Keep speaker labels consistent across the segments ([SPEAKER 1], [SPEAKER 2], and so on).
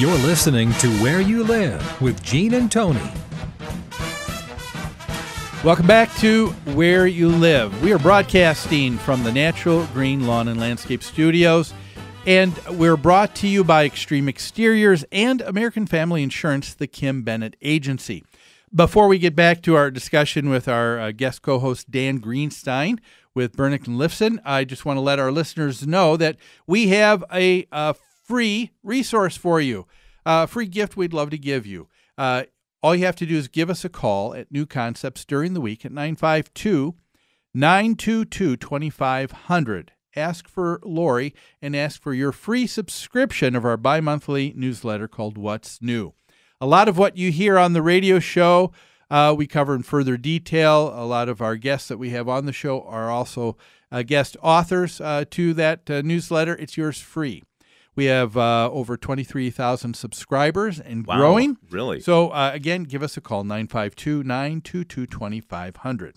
[SPEAKER 1] You're listening to Where You Live with Gene and Tony.
[SPEAKER 2] Welcome back to Where You Live. We are broadcasting from the Natural Green Lawn and Landscape Studios, and we're brought to you by Extreme Exteriors and American Family Insurance, the Kim Bennett Agency. Before we get back to our discussion with our guest co-host Dan Greenstein with Bernick and Lifson, I just want to let our listeners know that we have a free resource for you, a free gift we'd love to give you. All you have to do is give us a call at New Concepts during the week at 952-922-2500. Ask for Lori and ask for your free subscription of our bi-monthly newsletter called What's New. A lot of what you hear on the radio show, we cover in further detail. A lot of our guests that we have on the show are also guest authors to that newsletter. It's yours free. We have over 23,000 subscribers and growing.
[SPEAKER 3] Really?
[SPEAKER 2] So, again, give us a call, 952-922-2500.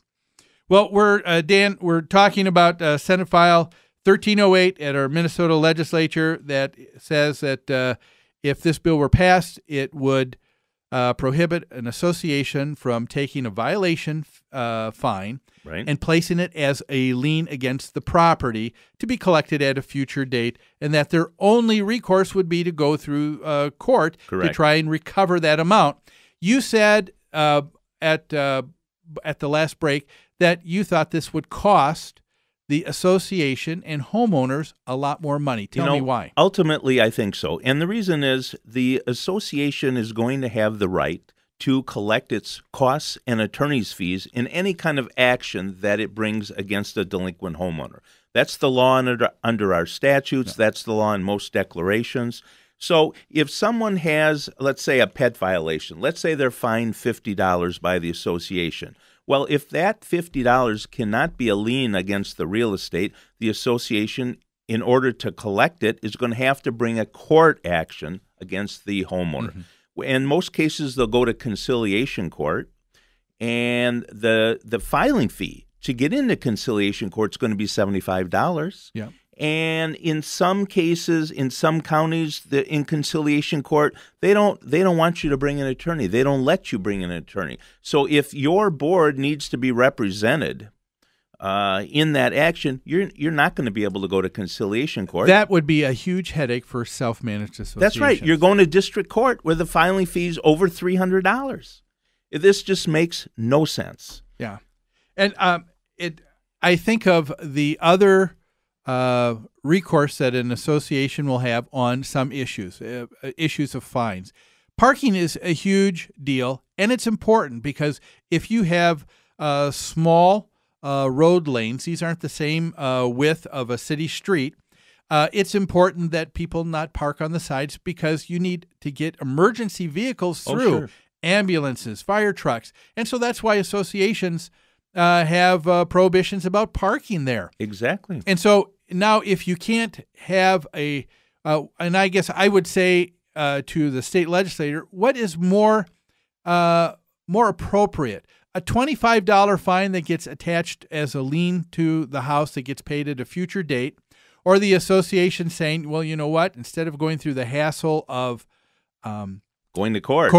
[SPEAKER 2] Well, Dan, we're talking about Senate File 1308 at our Minnesota legislature that says that if this bill were passed, it would prohibit an association from taking a violation fine and placing it as a lien against the property to be collected at a future date, and that their only recourse would be to go through court to try and recover that amount. You said at the last break that you thought this would cost the association and homeowners a lot more money. Tell me why.
[SPEAKER 3] Ultimately, I think so. And the reason is the association is going to have the right to collect its costs and attorney's fees in any kind of action that it brings against a delinquent homeowner. That's the law under our statutes. Yeah. That's the law in most declarations. So if someone has, let's say, a pet violation, let's say they're fined $50 by the association. Well, if that $50 cannot be a lien against the real estate, the association, in order to collect it, is going to have to bring a court action against the homeowner. Mm-hmm. In most cases, they'll go to conciliation court, and the filing fee to get into conciliation court is going to be $75.
[SPEAKER 2] Yeah.
[SPEAKER 3] And in some cases, in some counties, in conciliation court, they don't want you to bring an attorney. They don't let you bring an attorney. So if your board needs to be represented in that action, you're not going to be able to go to conciliation court.
[SPEAKER 2] That would be a huge headache for self-managed associations.
[SPEAKER 3] That's right. You're going to district court where the filing fee is over $300. This just makes no sense.
[SPEAKER 2] Yeah, and I think of the other recourse that an association will have on some issues of fines. Parking is a huge deal, and it's important because if you have small road lanes, these aren't the same width of a city street, it's important that people not park on the sides because you need to get emergency vehicles through, ambulances, fire trucks. And so that's why associations have prohibitions about parking there.
[SPEAKER 3] Exactly.
[SPEAKER 2] And so now if you can't have and I guess I would say to the state legislator, what is more appropriate? A $25 fine that gets attached as a lien to the house that gets paid at a future date, or the association saying, well, you know what, instead of going through the hassle of
[SPEAKER 3] going to court,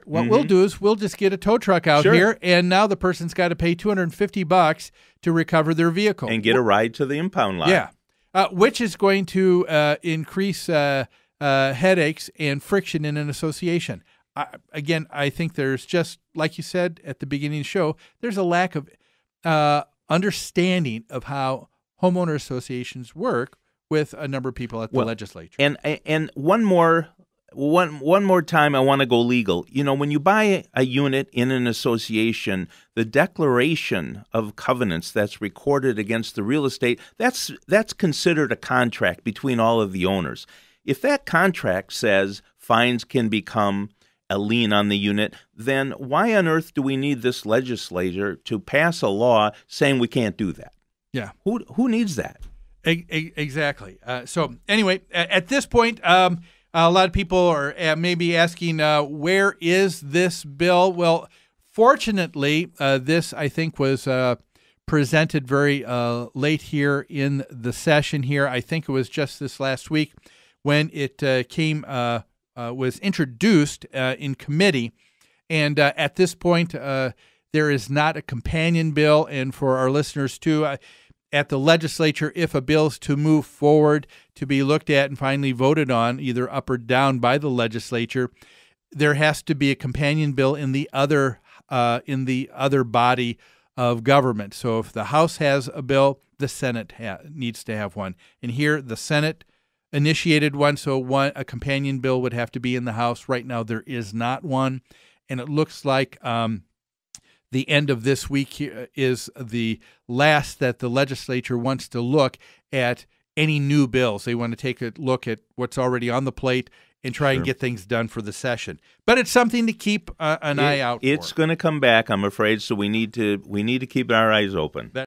[SPEAKER 2] what we'll do is we'll just get a tow truck out here, and now the person's got to pay $250 to recover their vehicle.
[SPEAKER 3] And get a ride to the impound lot.
[SPEAKER 2] Yeah, which is going to increase headaches and friction in an association. Again, I think there's just, like you said at the beginning of the show, there's a lack of understanding of how homeowner associations work with a number of people at the legislature.
[SPEAKER 3] And one more time, I want to go legal. You know, when you buy a unit in an association, the declaration of covenants that's recorded against the real estate, that's considered a contract between all of the owners. If that contract says fines can become a lien on the unit, then why on earth do we need this legislature to pass a law saying we can't do that?
[SPEAKER 2] Yeah.
[SPEAKER 3] Who needs that?
[SPEAKER 2] Exactly. So anyway, at this point, a lot of people are maybe asking, where is this bill? Well, fortunately, this, I think, was presented very late here in the session here. I think it was just this last week when it came was introduced in committee, and at this point, there is not a companion bill. And for our listeners too, at the legislature, if a bill is to move forward to be looked at and finally voted on, either up or down by the legislature, there has to be a companion bill in the other body of government. So if the House has a bill, the Senate needs to have one. And here, the Senate initiated one, so a companion bill would have to be in the House. Right now, there is not one, and it looks like the end of this week is the last that the legislature wants to look at any new bills. They want to take a look at what's already on the plate and try and get things done for the session. But it's something to keep an eye out for.
[SPEAKER 3] It's going to come back, I'm afraid, so we need to keep our eyes open.